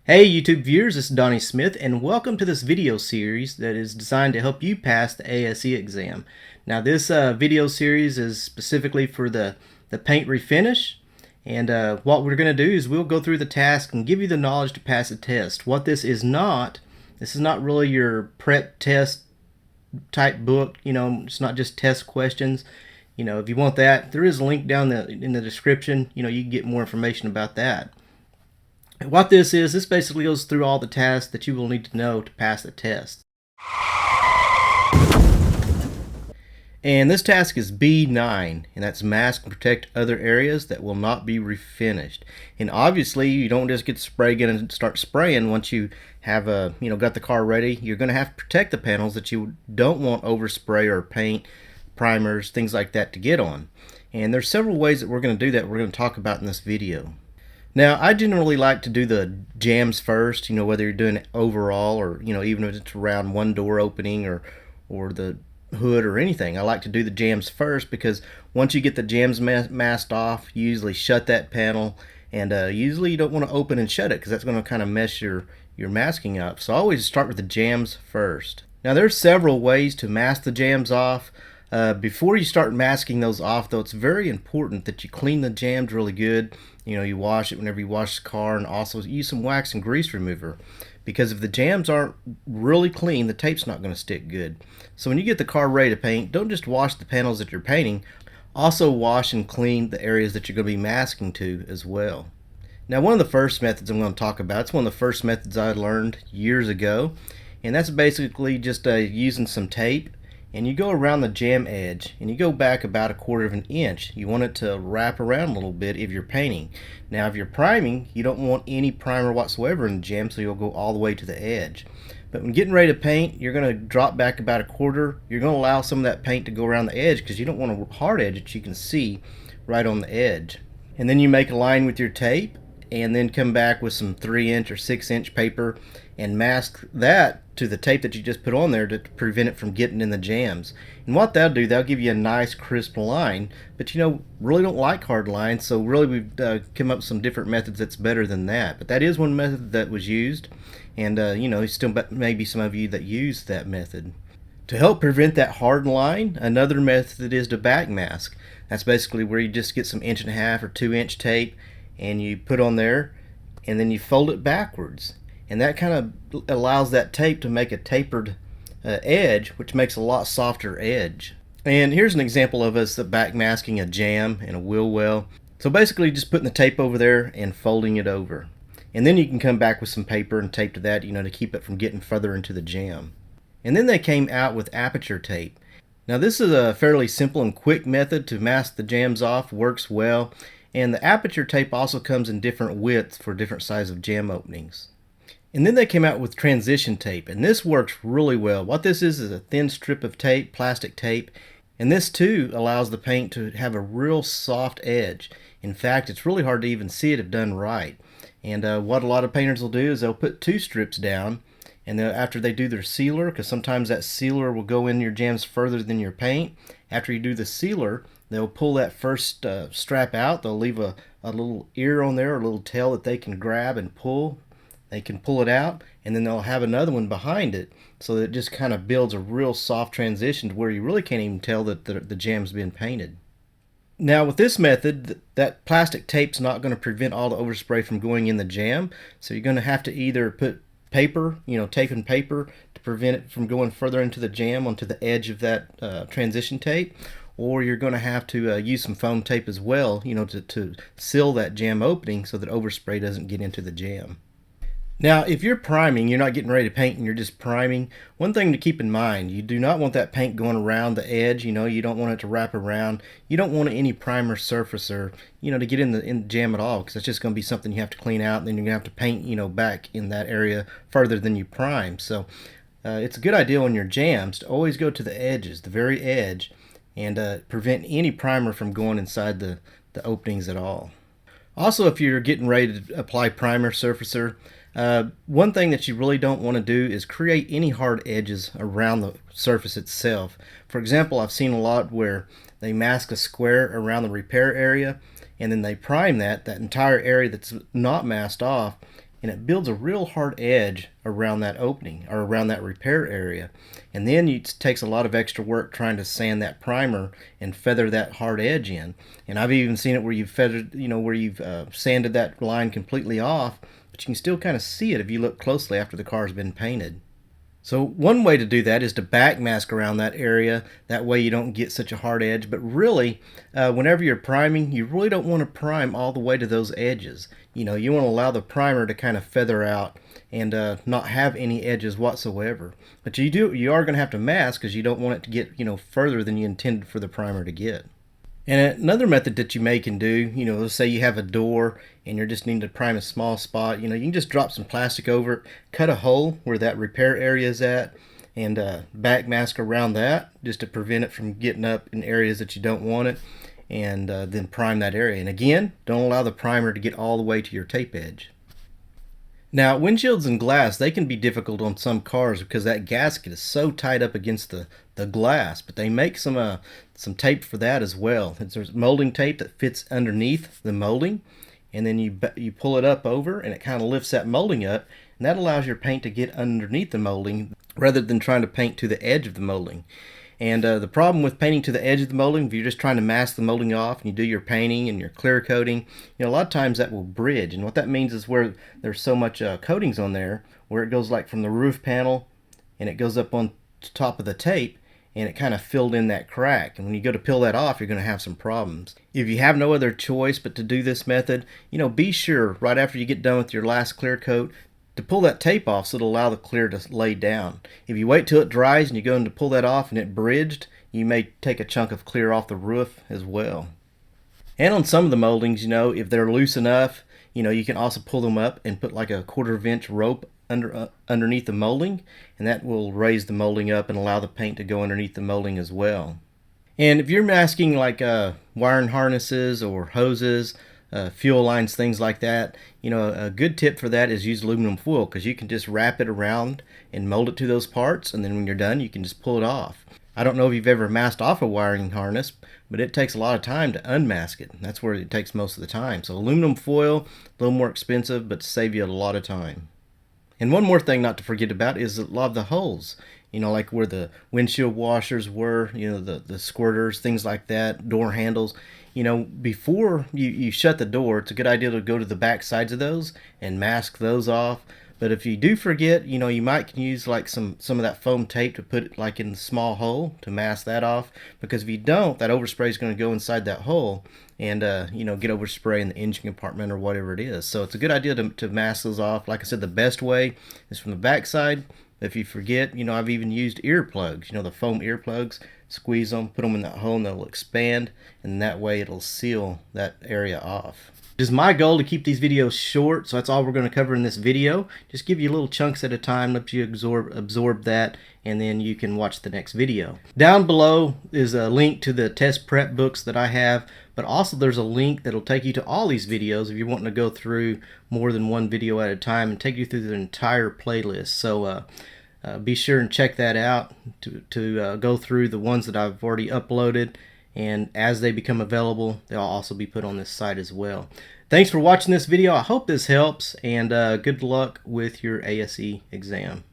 Hey YouTube viewers, this is Donnie Smith and welcome to this video series that is designed to help you pass the ASE exam. Now this video series is specifically for the paint refinish, and what we're going to do is we'll go through the task and give you the knowledge to pass the test. What this is not really your prep test type book. It's not just test questions. If you want that, there is a link down in the description. You can get more information about that. What this is, this basically goes through all the tasks that you will need to know to pass the test. And this task is B9, and that's mask and protect other areas that will not be refinished. And obviously, you don't just get to spray gun and start spraying once you have got the car ready. You're going to have to protect the panels that you don't want overspray or paint, primers, things like that to get on. And there's several ways that we're going to do that we're going to talk about in this video. Now, I generally like to do the jams first, whether you're doing it overall or, even if it's around one door opening or the hood or anything. I like to do the jams first because once you get the jams masked off, you usually shut that panel, and usually you don't want to open and shut it because that's going to kind of mess your masking up. So I always start with the jams first. Now, there's several ways to mask the jams off. Before you start masking those off, though, it's very important that you clean the jams really good. You wash it whenever you wash the car, and also use some wax and grease remover, because if the jams aren't really clean, the tape's not going to stick good. So when you get the car ready to paint, don't just wash the panels that you're painting, also wash and clean the areas that you're going to be masking to as well. Now, one of the first methods I'm going to talk about, it's one of the first methods I learned years ago, and that's basically just using some tape. And you go around the jam edge and you go back about 1/4 of an inch. You want it to wrap around a little bit if you're painting. Now if you're priming, you don't want any primer whatsoever in the jam, so you'll go all the way to the edge. But when getting ready to paint, you're going to drop back about 1/4. You're going to allow some of that paint to go around the edge because you don't want a hard edge that you can see right on the edge. And then you make a line with your tape and then come back with some 3-inch or 6-inch paper and mask that to the tape that you just put on there to prevent it from getting in the jams. And what they'll do, they'll give you a nice crisp line, but really don't like hard lines, so really we've come up with some different methods that's better than that. But that is one method that was used, and still maybe some of you that use that method. To help prevent that hard line, another method is to back mask. That's basically where you just get some 1.5 or 2-inch tape and you put on there, and then you fold it backwards. And that kind of allows that tape to make a tapered edge, which makes a lot softer edge. And here's an example of us back masking a jam and a wheel well. So basically just putting the tape over there and folding it over. And then you can come back with some paper and tape to that, to keep it from getting further into the jam. And then they came out with aperture tape. Now this is a fairly simple and quick method to mask the jams off, works well. And the aperture tape also comes in different widths for different size of jam openings. And then they came out with transition tape, and this works really well. What this is a thin strip of tape, plastic tape, and this too allows the paint to have a real soft edge. In fact, it's really hard to even see it if done right. And what a lot of painters will do is they'll put 2 strips down, and after they do their sealer, because sometimes that sealer will go in your jams further than your paint, after you do the sealer, they'll pull that first strap out. They'll leave a little ear on there, a little tail that they can grab and pull. They can pull it out, and then they'll have another one behind it, so that it just kind of builds a real soft transition to where you really can't even tell that the jam's been painted. Now with this method, that plastic tape's not going to prevent all the overspray from going in the jam, so you're going to have to either put paper, tape and paper to prevent it from going further into the jam onto the edge of that transition tape, or you're going to have to use some foam tape as well, to seal that jam opening so that overspray doesn't get into the jam. Now, if you're priming, you're not getting ready to paint and you're just priming, one thing to keep in mind, you do not want that paint going around the edge. You don't want it to wrap around. You don't want any primer surface or, to get in the jam at all, because it's just going to be something you have to clean out, and then you're going to have to paint, back in that area further than you prime. So it's a good idea on your jams to always go to the edges, the very edge, and prevent any primer from going inside the openings at all. Also, if you're getting ready to apply primer surfacer, one thing that you really don't want to do is create any hard edges around the surface itself. For example, I've seen a lot where they mask a square around the repair area, and then they prime that entire area that's not masked off, and it builds a real hard edge around that opening or around that repair area. And then it takes a lot of extra work trying to sand that primer and feather that hard edge in. And I've even seen it where you've feathered, where you've sanded that line completely off, but you can still kind of see it if you look closely after the car's been painted. So one way to do that is to backmask around that area. That way you don't get such a hard edge. But really, whenever you're priming, you really don't want to prime all the way to those edges. You want to allow the primer to kind of feather out and not have any edges whatsoever. But you are going to have to mask because you don't want it to get further than you intended for the primer to get. And another method that you can do, let's say you have a door and you're just needing to prime a small spot, you can just drop some plastic over it, cut a hole where that repair area is at, and backmask around that just to prevent it from getting up in areas that you don't want it, and then prime that area. And again, don't allow the primer to get all the way to your tape edge. Now, windshields and glass, they can be difficult on some cars because that gasket is so tight up against the glass, but they make some tape for that as well. There's molding tape that fits underneath the molding, and then you pull it up over and it kind of lifts that molding up, and that allows your paint to get underneath the molding rather than trying to paint to the edge of the molding. And the problem with painting to the edge of the molding, if you're just trying to mask the molding off and you do your painting and your clear coating, a lot of times that will bridge. And what that means is where there's so much coatings on there, where it goes like from the roof panel and it goes up on top of the tape, and it kind of filled in that crack. And when you go to peel that off, you're going to have some problems. If you have no other choice but to do this method, be sure right after you get done with your last clear coat to pull that tape off so it'll allow the clear to lay down. If you wait till it dries and you go in to pull that off and it bridged, you may take a chunk of clear off the roof as well. And on some of the moldings, if they're loose enough, you can also pull them up and put like a 1/4 inch rope underneath the molding, and that will raise the molding up and allow the paint to go underneath the molding as well. And if you're masking like wiring harnesses or hoses, fuel lines, things like that, a good tip for that is use aluminum foil, because you can just wrap it around and mold it to those parts, and then when you're done you can just pull it off. I don't know if you've ever masked off a wiring harness, but it takes a lot of time to unmask it. That's where it takes most of the time. So aluminum foil, a little more expensive, but save you a lot of time. And one more thing not to forget about is a lot of the holes. Like where the windshield washers were, the squirters, things like that, door handles. Before you shut the door, it's a good idea to go to the back sides of those and mask those off. But if you do forget, you might can use like some of that foam tape to put it like in the small hole to mask that off. Because if you don't, that overspray is going to go inside that hole and get overspray in the engine compartment or whatever it is. So it's a good idea to mask those off. Like I said, the best way is from the back side. If you forget, I've even used earplugs, the foam earplugs. Squeeze them, put them in that hole, and they'll expand, and that way it'll seal that area off. It is my goal to keep these videos short, so that's all we're going to cover in this video. Just give you little chunks at a time, let you absorb that, and then you can watch the next video. Down below is a link to the test prep books that I have, but also there's a link that'll take you to all these videos if you're wanting to go through more than one video at a time and take you through the entire playlist. So be sure and check that out to go through the ones that I've already uploaded, and as they become available, they'll also be put on this site as well. Thanks for watching this video. I hope this helps, and good luck with your ASE exam.